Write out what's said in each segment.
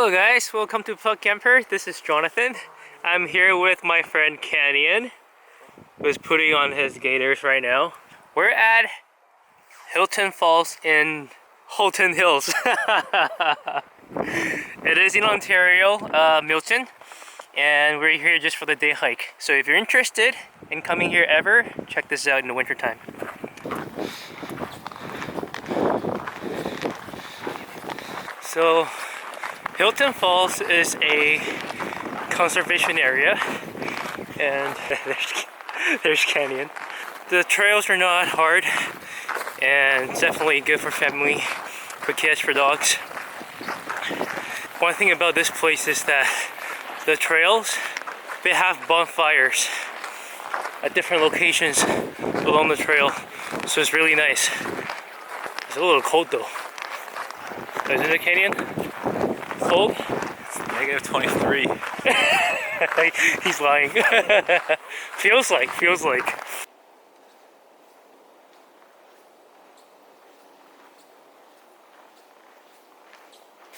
Hello guys, welcome to Plug Camper. This is Jonathan. I'm here with my friend Canyon, who's putting on his gaiters right now. We're at Hilton Falls in Hilton Hills. It is in Ontario, Milton, and we're here just for the day hike. So if you're interested in coming here ever, check this out in the winter time. So Hilton Falls is a conservation area, and there's Canyon. The trails are not hard, and it's definitely good for family, for kids, for dogs. One thing about this place is that the trails, they have bonfires at different locations along the trail, so it's really nice. It's a little cold though. Isn't it, Canyon? Cold? It's negative 23. He's lying. Feels like. Because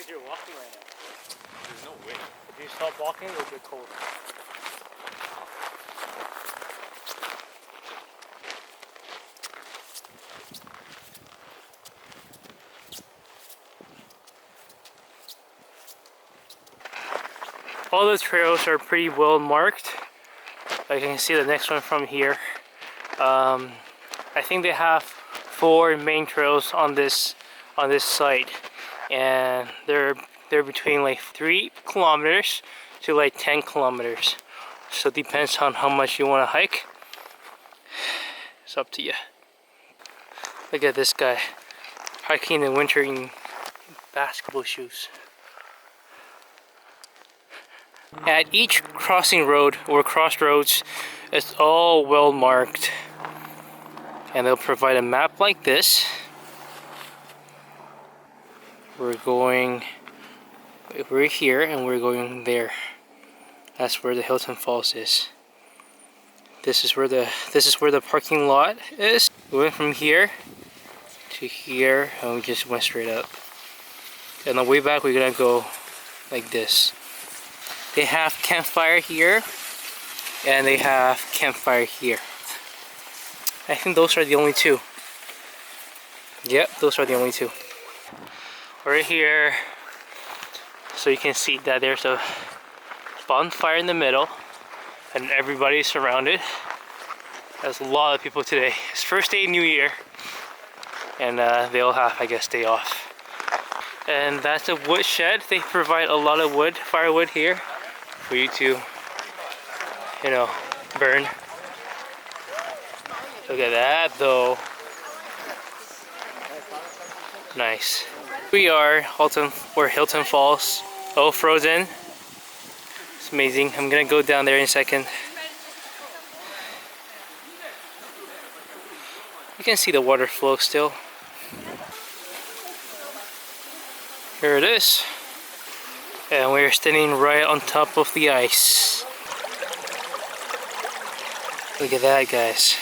you're walking right now. there's no way. If you stop walking, it'll get cold. All the trails are pretty well marked. I can see the next one from here. I think they have 4 main trails on this site, and they're between like 3 kilometers to like 10 kilometers. So it depends on how much you want to hike. It's up to you. Look at this guy hiking in winter in basketball shoes. At each crossing road or crossroads, it's all well marked, and they'll provide a map like this. We're here and we're going there. That's where the Hilton Falls is. This is where the parking lot is. We went from here to here and we just went straight up. And on the way back we're gonna go like this. They have campfire here, and they have campfire here. I think those are the only 2. Yep, those are the only 2. We're here, so you can see that there's a bonfire in the middle, and everybody's surrounded. There's a lot of people today. It's first day of New Year, and they all have, I guess, day off. And that's a wood shed. They provide a lot of wood, firewood here, for you to, burn. Look at that though. Nice. We are Hilton Falls. Oh, frozen. It's amazing. I'm gonna go down there in a second. You can see the water flow still. Here it is. And we're standing right on top of the ice. Look at that, guys.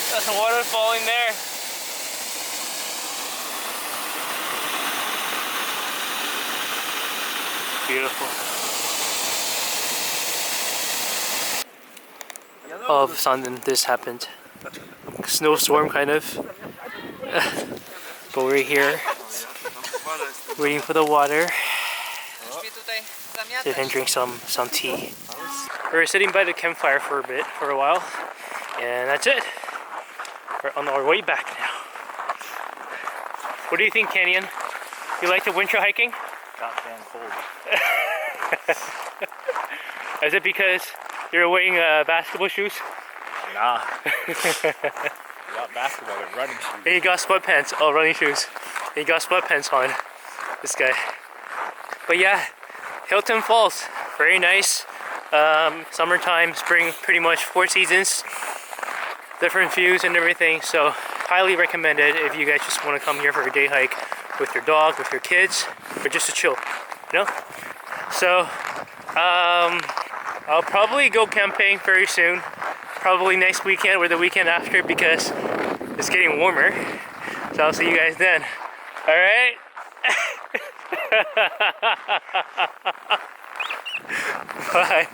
That's a waterfall in there. Beautiful. All of a sudden this happened. Snowstorm kind of. But we're here waiting for the water. So we can drink some tea. We're sitting by the campfire for a while, and that's it. We're on our way back now. What do you think, Canyon? You like the winter hiking? Goddamn cold. Is it because you're wearing basketball shoes? Nah. You got basketball and running shoes. And you got sweatpants. Oh, running shoes. And you got sweatpants on. This guy. But yeah, Hilton Falls. Very nice. Summertime, spring, pretty much 4 seasons. Different views and everything. So highly recommended if you guys just want to come here for a day hike with your dog, with your kids, or just to chill. So I'll probably go camping very soon. probably next weekend or the weekend after because it's getting warmer. So I'll see you guys then. All right. Bye.